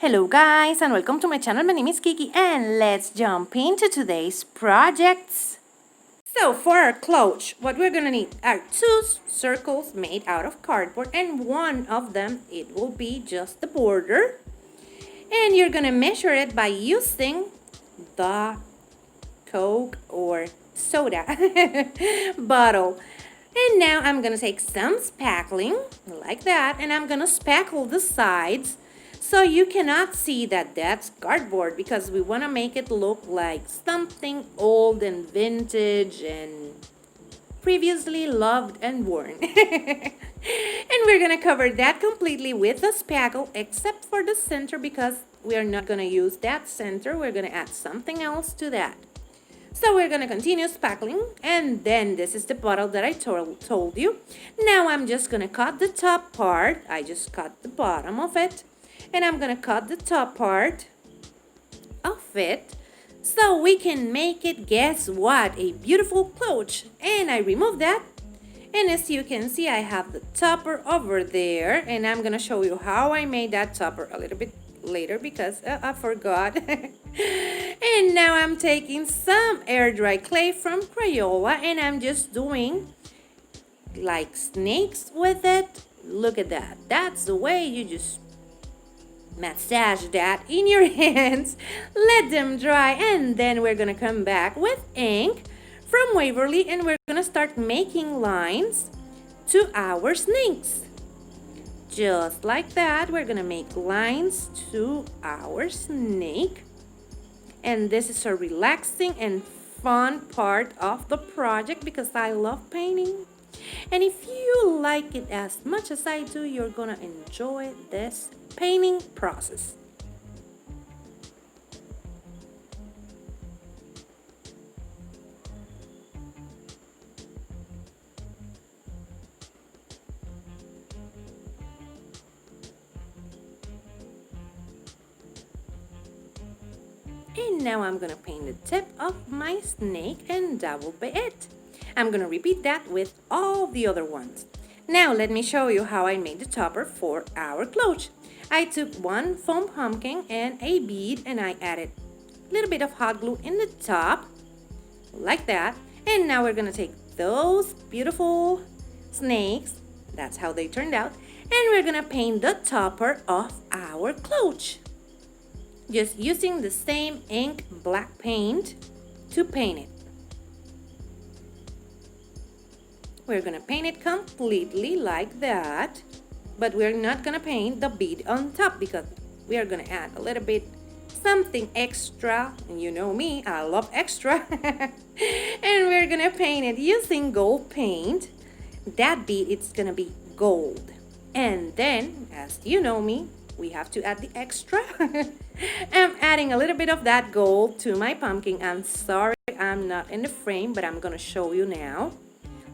Hello guys and welcome to my channel. My name is Kiki and let's jump into today's projects. So for our cloche, what we're gonna need are two circles made out of cardboard, and one of them, it will be just the border. And you're gonna measure it by using the Coke or soda bottle. And now I'm gonna take some spackling like that, and I'm gonna spackle the sides so you cannot see that that's cardboard, because we want to make it look like something old and vintage and previously loved and worn. And we're gonna cover that completely with a spackle except for the center, because we are not gonna use that center. We're gonna add something else to that. So we're gonna continue spackling, and then this is the bottle that I told you. Now I'm just gonna cut the top part. I just cut the bottom of it, and I'm gonna cut the top part of it so we can make it, guess what, a beautiful cloche. And I remove that, and as you can see, I have the topper over there, and I'm gonna show you how I made that topper a little bit later because I forgot. And now I'm taking some air dry clay from Crayola, and I'm just doing like snakes with it. Look at that. That's the way you just massage that in your hands, let them dry, and then we're gonna come back with ink from Waverly, and we're gonna start making lines to our snakes. Just like that, we're gonna make lines to our snake. And this is a relaxing and fun part of the project because I love painting. And if you like it as much as I do, you're gonna enjoy this painting process. And now I'm gonna paint the tip of my snake, and that will be it. I'm gonna repeat that with all the other ones. Now let me show you how I made the topper for our cloche. I took one foam pumpkin and a bead, and I added a little bit of hot glue in the top, like that. And now we're gonna take those beautiful snakes, that's how they turned out, and we're gonna paint the topper of our cloche. Just using the same ink black paint to paint it. We're gonna paint it completely like that, but we're not gonna paint the bead on top because we are gonna add a little bit something extra, and you know me, I love extra. And we're gonna paint it using gold paint. That bead, it's gonna be gold. And then, as you know me, we have to add the extra. I'm adding a little bit of that gold to my pumpkin. I'm sorry I'm not in the frame, but I'm gonna show you now.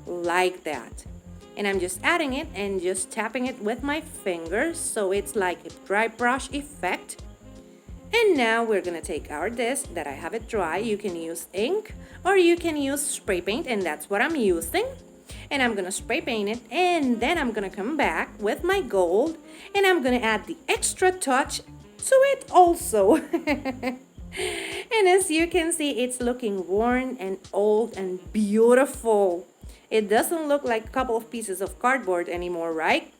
Like that. And I'm just adding it and just tapping it with my fingers so it's like a dry brush effect. And now we're gonna take our disc that I have it dry. You can use ink or you can use spray paint, and that's what I'm using. And I'm gonna spray paint it, and then I'm gonna come back with my gold, and I'm gonna add the extra touch to it also. And as you can see, it's looking worn and old and beautiful. It doesn't look like a couple of pieces of cardboard anymore, right?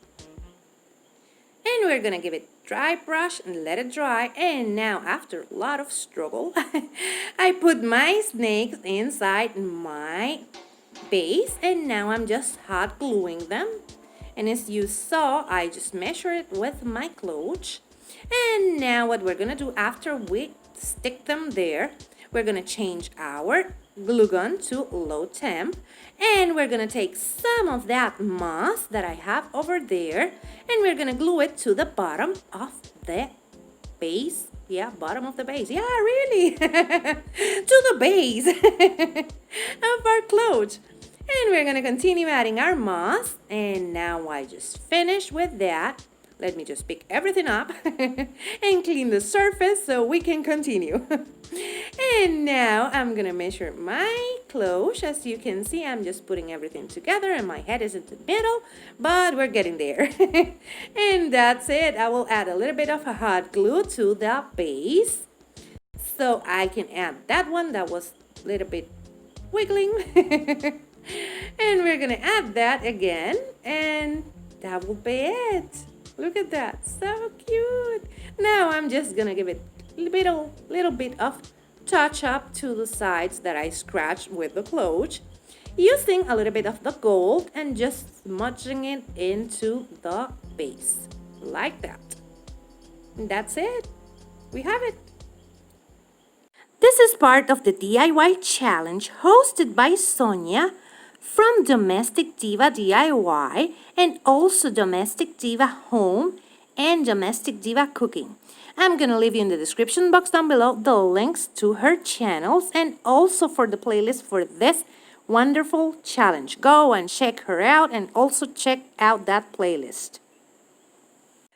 And we're gonna give it dry brush and let it dry. And now, after a lot of struggle, I put my snakes inside my base, and now I'm just hot gluing them. And as you saw, I just measure it with my cloche. And now what we're gonna do after we stick them there, we're gonna change our glue gun to low temp, and we're gonna take some of that moss that I have over there, and we're gonna glue it to the bottom of the base. Yeah, bottom of the base. Yeah, really. To the base of our cloche. And we're gonna continue adding our moss, and now I just finished with that. Let me just pick everything up and clean the surface so we can continue. And now I'm gonna measure my cloche. As you can see, I'm just putting everything together and my head is in the middle, but we're getting there. And that's it. I will add a little bit of a hot glue to the base. So I can add that one that was a little bit wiggling. And we're gonna add that again, and that will be it. Look at that, so cute. Now I'm just gonna give it a little bit of touch up to the sides that I scratched with the cloche, using a little bit of the gold and just smudging it into the base like that. And that's it. We have it. This is part of the DIY challenge hosted by Sonia from Domestic Diva DIY and also Domestic Diva Home and Domestic Diva Cooking. I'm going to leave you in the description box down below the links to her channels and also for the playlist for this wonderful challenge. Go and check her out and also check out that playlist.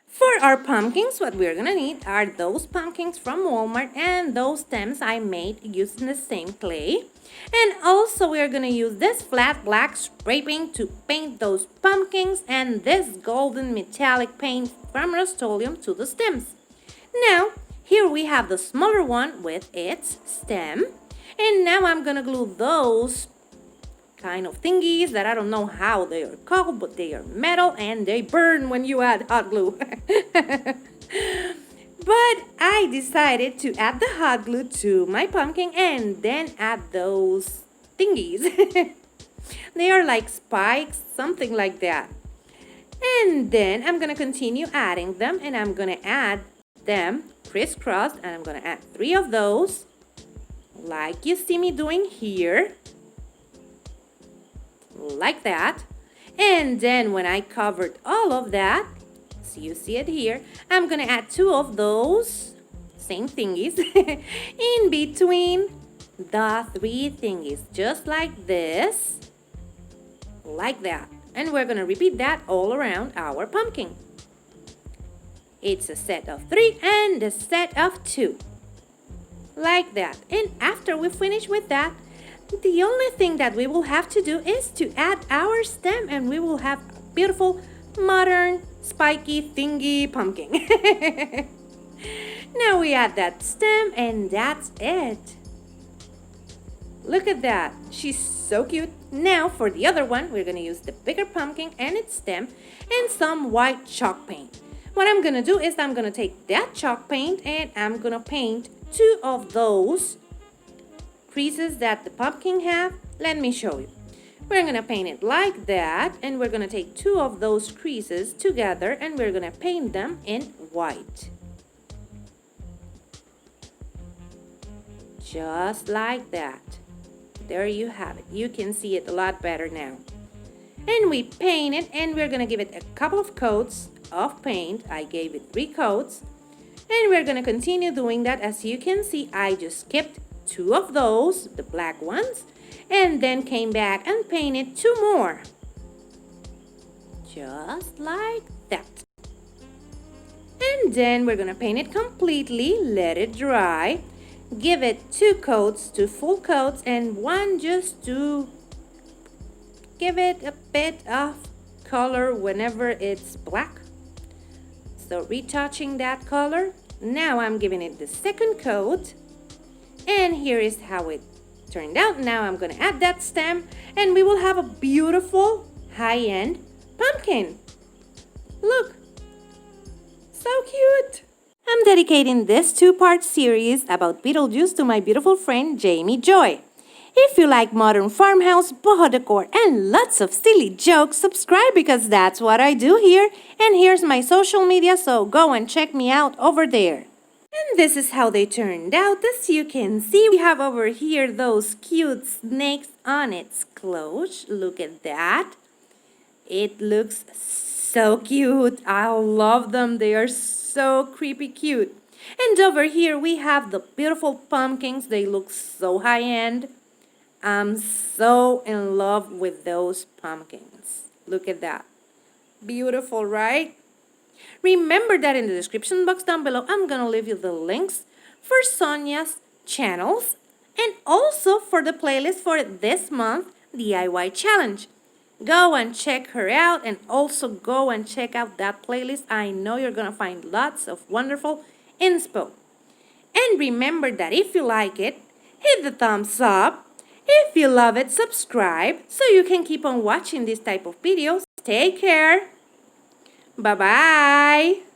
For our pumpkins, what we're gonna need are those pumpkins from Walmart and those stems I made using the same clay. And also we're gonna use this flat black spray paint to paint those pumpkins and this golden metallic paint from Rust-Oleum to the stems. Now, here we have the smaller one with its stem. And now I'm gonna glue those kind of thingies that I don't know how they are called, but they are metal and they burn when you add hot glue. But I decided to add the hot glue to my pumpkin and then add those thingies. They are like spikes, something like that. And then I'm gonna continue adding them and I'm gonna add them crisscrossed and I'm gonna add 3 of those like you see me doing here. Like that. And then when I covered all of that, so you see it here, I'm gonna add 2 of those same thingies in between the 3 thingies, just like this, like that. And we're gonna repeat that all around our pumpkin. It's a set of 3 and a set of 2, like that. And after we finish with that, the only thing that we will have to do is to add our stem and we will have a beautiful, modern, spiky, thingy pumpkin. Now we add that stem and that's it. Look at that. She's so cute. Now for the other one, we're going to use the bigger pumpkin and its stem and some white chalk paint. What I'm going to do is I'm going to take that chalk paint and I'm going to paint 2 of those creases that the pumpkin have. Let me show you. We're gonna paint it like that and we're gonna take 2 of those creases together and we're gonna paint them in white. Just like that. There you have it. You can see it a lot better now. And we paint it and we're gonna give it a couple of coats of paint. I gave it 3 coats and we're gonna continue doing that. As you can see, I just skipped 2 of those, the black ones, and then came back and painted 2 more. Just like that. And then we're gonna paint it completely, let it dry, give it 2 coats, 2 full coats, and 1 just to give it a bit of color whenever it's black. So retouching that color. Now I'm giving it the 2nd coat. And here is how it turned out. Now I'm going to add that stem and we will have a beautiful high-end pumpkin. Look, so cute. I'm dedicating this 2-part series about Beetlejuice to my beautiful friend Jamie Joy. If you like modern farmhouse, boho decor, and lots of silly jokes, subscribe because that's what I do here. And here's my social media, so go and check me out over there. And this is how they turned out. As you can see, we have over here those cute snakes on its cloche. Look at that. It looks so cute. I love them. They are so creepy cute. And over here we have the beautiful pumpkins. They look so high-end. I'm so in love with those pumpkins. Look at that. Beautiful, right? Remember that in the description box down below, I'm gonna leave you the links for Sonia's channels and also for the playlist for this month DIY challenge. Go and check her out and also go and check out that playlist. I know you're gonna find lots of wonderful inspo. And remember that if you like it, hit the thumbs up. If you love it, subscribe so you can keep on watching this type of videos. Take care. Bye-bye.